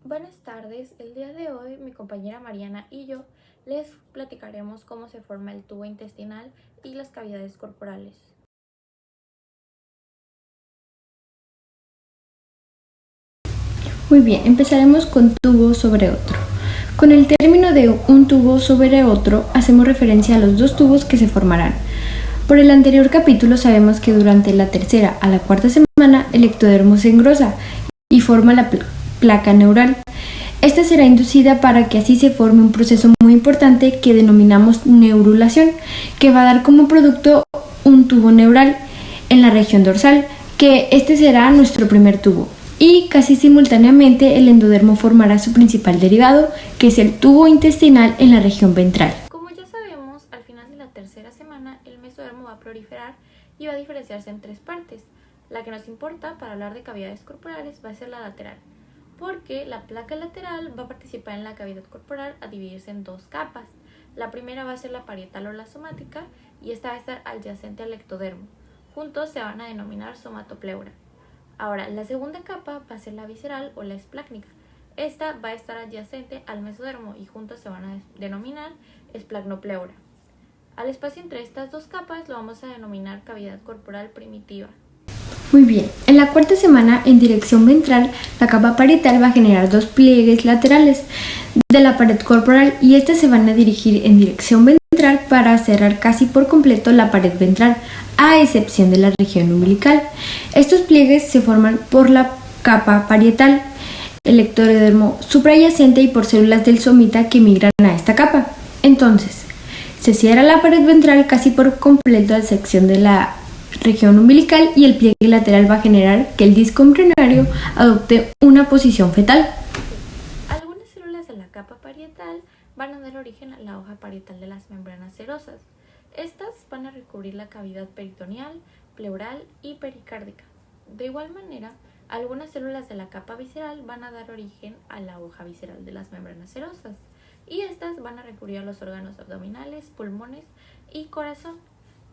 Buenas tardes, el día de hoy mi compañera Mariana y yo les platicaremos cómo se forma el tubo intestinal y las cavidades corporales. Muy bien, empezaremos con tubo sobre otro. Con el término de un tubo sobre otro, hacemos referencia a los dos tubos que se formarán. Por el anterior capítulo sabemos que durante la tercera a la cuarta semana el ectodermo se engrosa y forma la placa neural. Esta será inducida para que así se forme un proceso muy importante que denominamos neurulación, que va a dar como producto un tubo neural en la región dorsal, que este será nuestro primer tubo. Y casi simultáneamente el endodermo formará su principal derivado, que es el tubo intestinal en la región ventral. Como ya sabemos, al final de la tercera semana el mesodermo va a proliferar y va a diferenciarse en tres partes. La que nos importa para hablar de cavidades corporales va a ser la lateral, porque la placa lateral va a participar en la cavidad corporal a dividirse en dos capas. La primera va a ser la parietal o la somática y esta va a estar adyacente al ectodermo. Juntos se van a denominar somatopleura. Ahora, la segunda capa va a ser la visceral o la esplácnica. Esta va a estar adyacente al mesodermo y juntos se van a denominar esplagmopleura. Al espacio entre estas dos capas lo vamos a denominar cavidad corporal primitiva. Muy bien, en la cuarta semana en dirección ventral, la capa parietal va a generar dos pliegues laterales de la pared corporal y estas se van a dirigir en dirección ventral para cerrar casi por completo la pared ventral, a excepción de la región umbilical. Estos pliegues se forman por la capa parietal, el ectodermo suprayacente y por células del somita que migran a esta capa. Entonces, se cierra la pared ventral casi por completo a excepción de la región umbilical y el pliegue lateral va a generar que el disco embrionario adopte una posición fetal. Algunas células de la capa parietal van a dar origen a la hoja parietal de las membranas serosas. Estas van a recubrir la cavidad peritoneal, pleural y pericárdica. De igual manera, algunas células de la capa visceral van a dar origen a la hoja visceral de las membranas serosas y estas van a recubrir a los órganos abdominales, pulmones y corazón.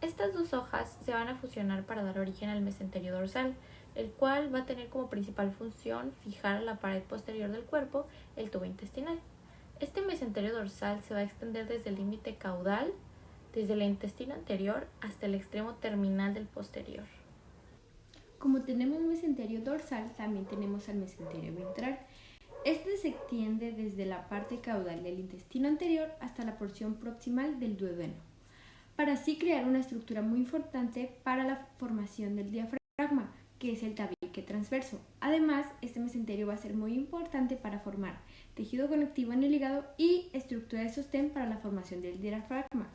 Estas dos hojas se van a fusionar para dar origen al mesenterio dorsal, el cual va a tener como principal función fijar a la pared posterior del cuerpo el tubo intestinal. Este mesenterio dorsal se va a extender desde el límite caudal, desde el intestino anterior hasta el extremo terminal del posterior. Como tenemos mesenterio dorsal, también tenemos al mesenterio ventral. Este se extiende desde la parte caudal del intestino anterior hasta la porción proximal del duodeno, para así crear una estructura muy importante para la formación del diafragma, que es el tabique transverso. Además, este mesenterio va a ser muy importante para formar tejido conectivo en el hígado y estructura de sostén para la formación del diafragma.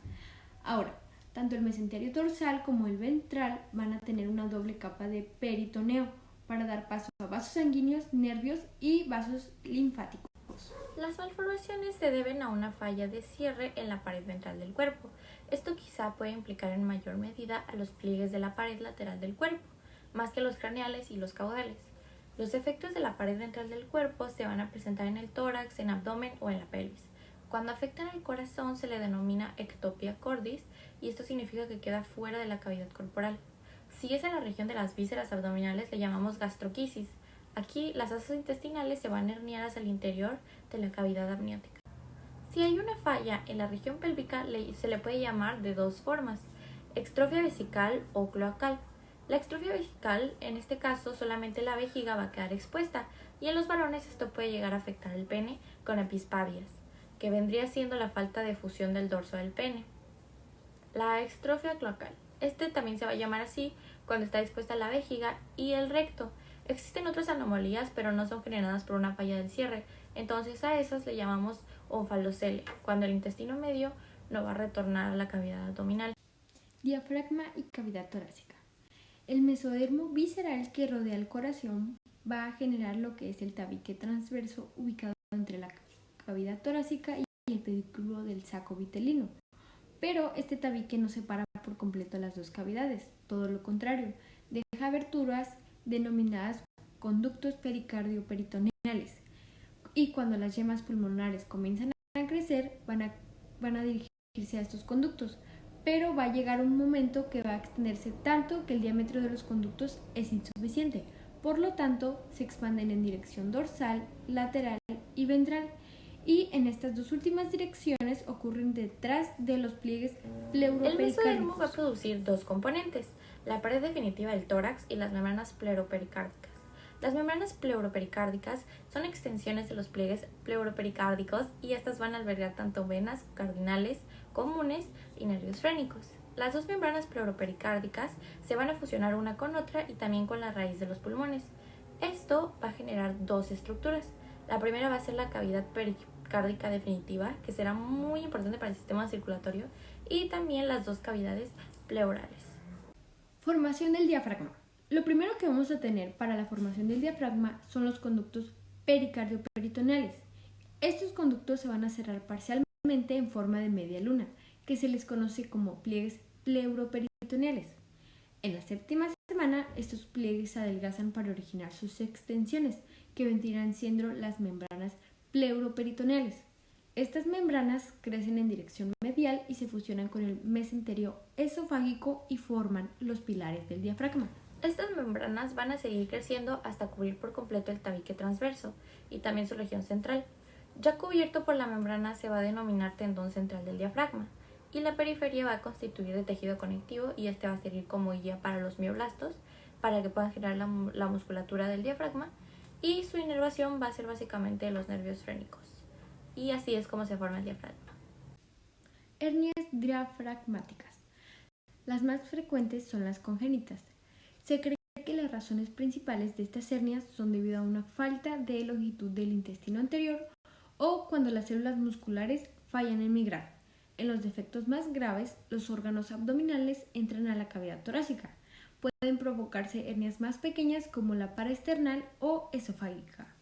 Ahora, tanto el mesenterio dorsal como el ventral van a tener una doble capa de peritoneo para dar paso a vasos sanguíneos, nervios y vasos linfáticos. Las malformaciones se deben a una falla de cierre en la pared ventral del cuerpo. Esto quizá puede implicar en mayor medida a los pliegues de la pared lateral del cuerpo, más que los craneales y los caudales. Los defectos de la pared ventral del cuerpo se van a presentar en el tórax, en abdomen o en la pelvis. Cuando afectan al corazón se le denomina ectopia cordis y esto significa que queda fuera de la cavidad corporal. Si es en la región de las vísceras abdominales le llamamos gastroquisis. Aquí las asas intestinales se van a herniar hacia el interior de la cavidad amniótica. Si hay una falla en la región pélvica se le puede llamar de dos formas, extrofia vesical o cloacal. La extrofia vesical, en este caso solamente la vejiga va a quedar expuesta y en los varones esto puede llegar a afectar el pene con epispadias, que vendría siendo la falta de fusión del dorso del pene. La extrofia cloacal, también se va a llamar así cuando está expuesta la vejiga y el recto. Existen otras anomalías, pero no son generadas por una falla del cierre, entonces a esas le llamamos onfalocelia, cuando el intestino medio no va a retornar a la cavidad abdominal. Diafragma y cavidad torácica. El mesodermo visceral que rodea el corazón va a generar lo que es el tabique transverso ubicado entre la cavidad torácica y el pedúnculo del saco vitelino. Pero este tabique no separa por completo las dos cavidades, todo lo contrario, deja aberturas denominadas conductos pericardio-peritoneales. Y cuando las yemas pulmonares comienzan a crecer, van a dirigirse a estos conductos, pero va a llegar un momento que va a extenderse tanto que el diámetro de los conductos es insuficiente. Por lo tanto, se expanden en dirección dorsal, lateral y ventral, y en estas dos últimas direcciones ocurren detrás de los pliegues El mesodermo va a pleuropericárdicos. producir dos componentes, la pared definitiva del tórax y las membranas pleuropericárdicas. Las membranas pleuropericárdicas son extensiones de los pliegues pleuropericárdicos y estas van a albergar tanto venas cardinales comunes y nervios frénicos. Las dos membranas pleuropericárdicas se van a fusionar una con otra y también con la raíz de los pulmones. Esto va a generar dos estructuras. La primera va a ser la cavidad pericárdica definitiva, que será muy importante para el sistema circulatorio, y también las dos cavidades pleurales. Formación del diafragma. Lo primero que vamos a tener para la formación del diafragma son los conductos pericardioperitoneales. Estos conductos se van a cerrar parcialmente en forma de media luna, que se les conoce como pliegues pleuroperitoneales. En la séptima semana, estos pliegues se adelgazan para originar sus extensiones, que vendrán siendo las membranas pleuroperitoneales. Estas membranas crecen en dirección medial y se fusionan con el mesenterio esofágico y forman los pilares del diafragma. Estas membranas van a seguir creciendo hasta cubrir por completo el tabique transverso y también su región central. Ya cubierto por la membrana se va a denominar tendón central del diafragma y la periferia va a constituir de tejido conectivo y este va a servir como guía para los mioblastos para que puedan generar la musculatura del diafragma y su inervación va a ser básicamente los nervios frénicos. Y así es como se forma el diafragma. Hernias diafragmáticas. Las más frecuentes son las congénitas. Se cree que las razones principales de estas hernias son debido a una falta de longitud del intestino anterior o cuando las células musculares fallan en migrar. En los defectos más graves, los órganos abdominales entran a la cavidad torácica. Pueden provocarse hernias más pequeñas como la paraesternal o esofágica.